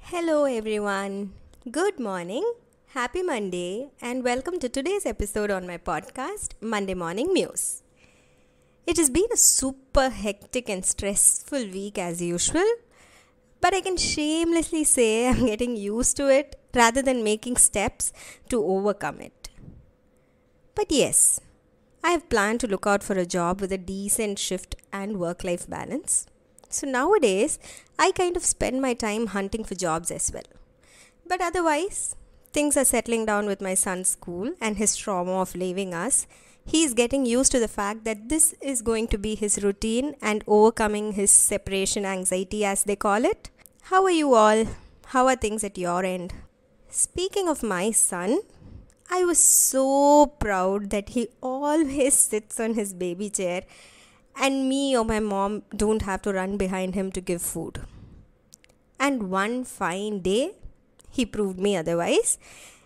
Hello, everyone. Good morning, happy Monday, and welcome to today's episode on my podcast, Monday Morning Muse. It has been a super hectic and stressful week as usual, but I can shamelessly say I'm getting used to it rather than making steps to overcome it. But yes, I have planned to look out for a job with a decent shift and work life balance. So nowadays, I kind of spend my time hunting for jobs as well. But otherwise, things are settling down with my son's school and his trauma of leaving us. He is getting used to the fact that this is going to be his routine and overcoming his separation anxiety, as they call it. How are you all? How are things at your end? Speaking of my son, I was so proud that he always sits on his baby chair and me or my mom don't have to run behind him to give food. And one fine day, he proved me otherwise,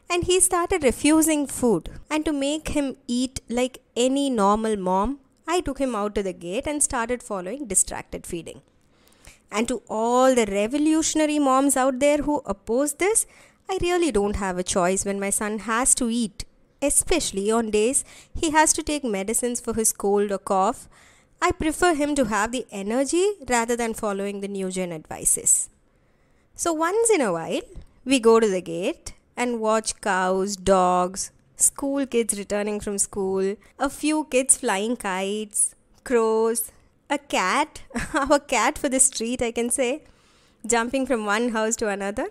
and he started refusing food. And to make him eat like any normal mom, I took him out to the gate and started following distracted feeding. And to all the revolutionary moms out there who oppose this, I really don't have a choice when my son has to eat, especially on days he has to take medicines for his cold or cough. I prefer him to have the energy rather than following the new gen advices. So once in a while, we go to the gate and watch cows, dogs, school kids returning from school, a few kids flying kites, crows, a cat, our cat for the street, I can say, jumping from one house to another.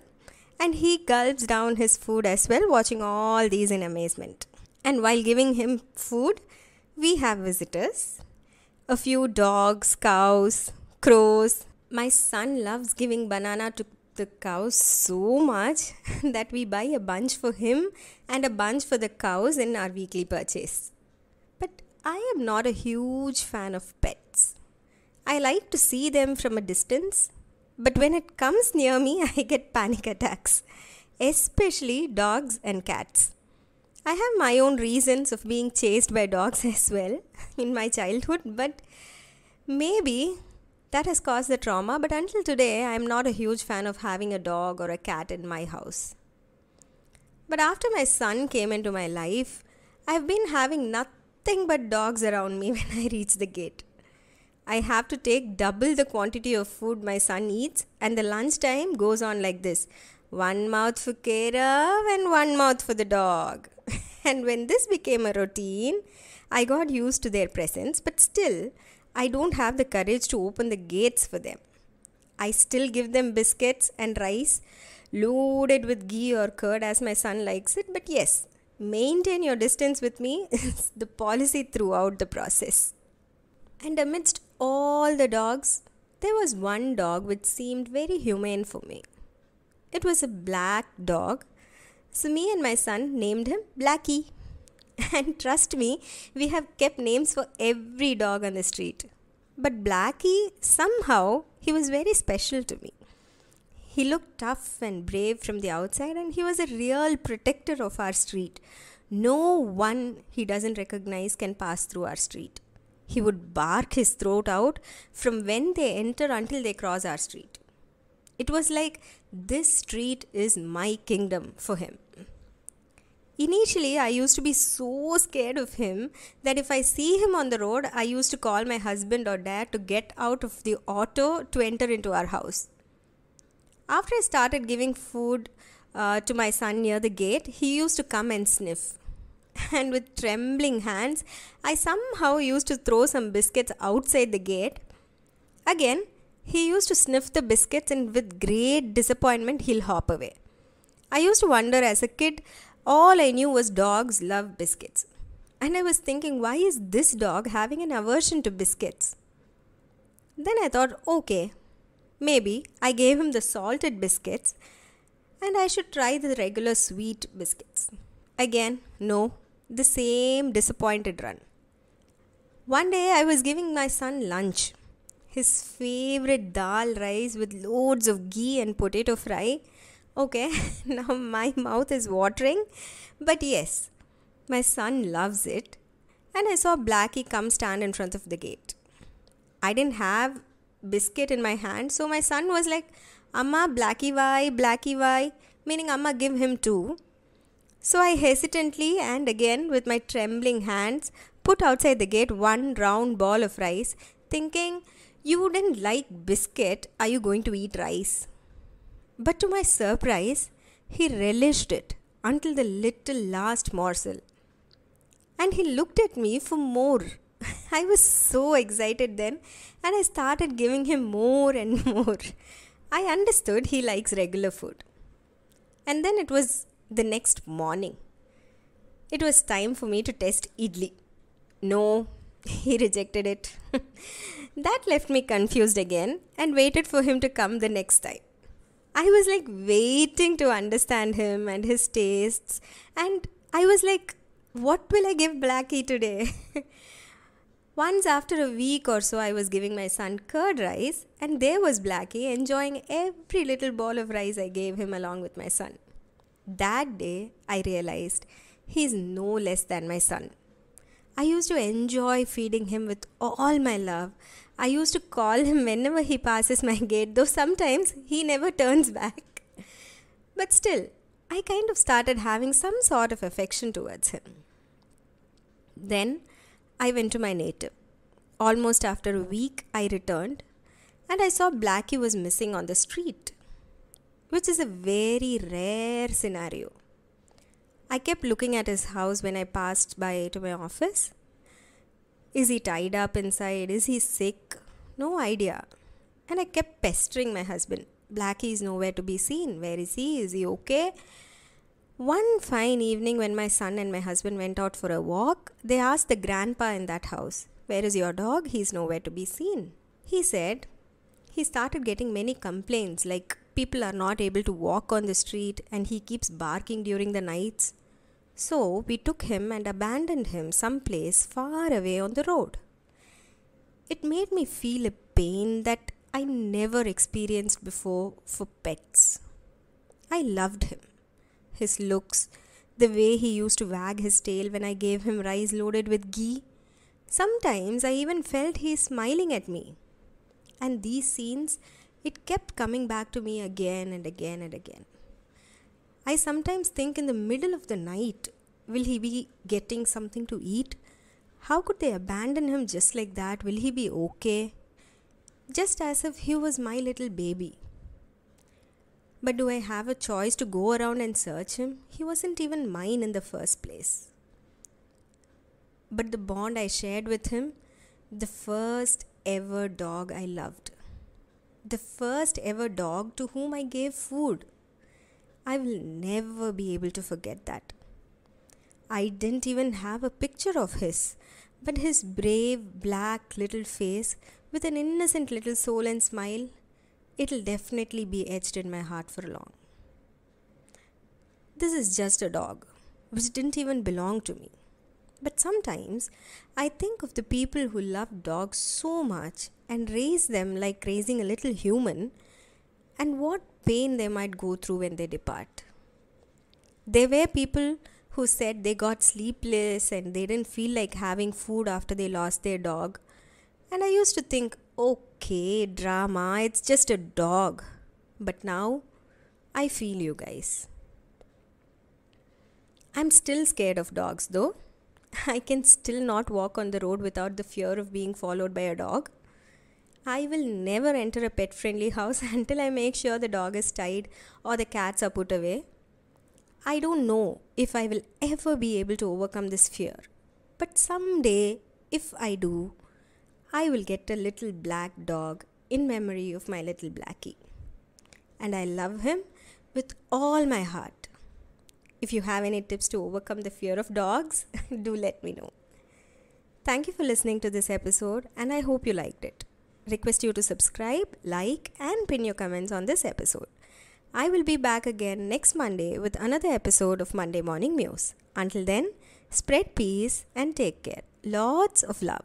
And he gulps down his food as well, watching all these in amazement. And while giving him food, we have visitors. A few dogs, cows, crows. My son loves giving banana to the cows so much that we buy a bunch for him and a bunch for the cows in our weekly purchase. But I am not a huge fan of pets. I like to see them from a distance, but when it comes near me, I get panic attacks, especially dogs and cats. I have my own reasons of being chased by dogs as well in my childhood, but maybe that has caused the trauma. But until today, I am not a huge fan of having a dog or a cat in my house. But after my son came into my life, I've been having nothing but dogs around me when I reach the gate. I have to take double the quantity of food my son eats, and the lunchtime goes on like this: one mouth for Kairav and one mouth for the dog. And when this became a routine, I got used to their presence, but still, I don't have the courage to open the gates for them. I still give them biscuits and rice, loaded with ghee or curd as my son likes it, but yes, maintain your distance with me is the policy throughout the process. And amidst all the dogs, there was one dog which seemed very humane for me. It was a black dog. So me and my son named him Blackie. And trust me, we have kept names for every dog on the street. But Blackie, somehow, he was very special to me. He looked tough and brave from the outside, and he was a real protector of our street. No one he doesn't recognize can pass through our street. He would bark his throat out from when they enter until they cross our street. It was like this street is my kingdom for him. Initially, I used to be so scared of him that if I see him on the road, I used to call my husband or dad to get out of the auto to enter into our house. After I started giving food to my son near the gate, he used to come and sniff. And with trembling hands, I somehow used to throw some biscuits outside the gate. Again, he used to sniff the biscuits, and with great disappointment, he'll hop away. I used to wonder as a kid, all I knew was dogs love biscuits. And I was thinking, why is this dog having an aversion to biscuits? Then I thought, okay, maybe I gave him the salted biscuits and I should try the regular sweet biscuits. Again, no, the same disappointed run. One day I was giving my son lunch. His favorite dal rice with loads of ghee and potato fry. Okay, now my mouth is watering. But yes, my son loves it. And I saw Blackie come stand in front of the gate. I didn't have biscuit in my hand, so my son was like, Amma, Blackie, why? Meaning, Amma, give him two. So I hesitantly and again with my trembling hands put outside the gate one round ball of rice, thinking, you wouldn't like biscuit, are you going to eat rice? But to my surprise, he relished it until the little last morsel. And he looked at me for more. I was so excited then, and I started giving him more and more. I understood he likes regular food. And then it was the next morning. It was time for me to test idli. No, he rejected it. That left me confused again and waited for him to come the next time. I was like waiting to understand him and his tastes, and I was like, what will I give Blackie today? Once after a week or so, I was giving my son curd rice, and there was Blackie enjoying every little ball of rice I gave him along with my son. That day, I realized he's no less than my son. I used to enjoy feeding him with all my love. I used to call him whenever he passes my gate, though sometimes he never turns back. But still, I kind of started having some sort of affection towards him. Then, I went to my native. Almost after a week, I returned and I saw Blackie was missing on the street, which is a very rare scenario. I kept looking at his house when I passed by to my office. Is he tied up inside? Is he sick? No idea. And I kept pestering my husband. Blackie is nowhere to be seen. Where is he? Is he okay? One fine evening when my son and my husband went out for a walk, they asked the grandpa in that house, where is your dog? He's nowhere to be seen. He said he started getting many complaints like people are not able to walk on the street and he keeps barking during the nights. So we took him and abandoned him someplace far away on the road. It made me feel a pain that I never experienced before for pets. I loved him. His looks, the way he used to wag his tail when I gave him rice loaded with ghee. Sometimes I even felt he is smiling at me. And these scenes, it kept coming back to me again and again and again. I sometimes think in the middle of the night, will he be getting something to eat? How could they abandon him just like that? Will he be okay? Just as if he was my little baby. But do I have a choice to go around and search him? He wasn't even mine in the first place. But the bond I shared with him, the first ever dog I loved. The first ever dog to whom I gave food. I will never be able to forget that. I didn't even have a picture of his, but his brave black little face with an innocent little soul and smile, it'll definitely be etched in my heart for long. This is just a dog, which didn't even belong to me. But sometimes I think of the people who love dogs so much and raise them like raising a little human, and what pain they might go through when they depart. There were people who said they got sleepless and they didn't feel like having food after they lost their dog. And I used to think, okay, drama, it's just a dog. But now, I feel you guys. I'm still scared of dogs though. I can still not walk on the road without the fear of being followed by a dog. I will never enter a pet-friendly house until I make sure the dog is tied or the cats are put away. I don't know if I will ever be able to overcome this fear. But someday, if I do, I will get a little black dog in memory of my little Blackie. And I love him with all my heart. If you have any tips to overcome the fear of dogs, do let me know. Thank you for listening to this episode and I hope you liked it. Request you to subscribe, like and pin your comments on this episode. I will be back again next Monday with another episode of Monday Morning Muse. Until then, spread peace and take care. Lots of love.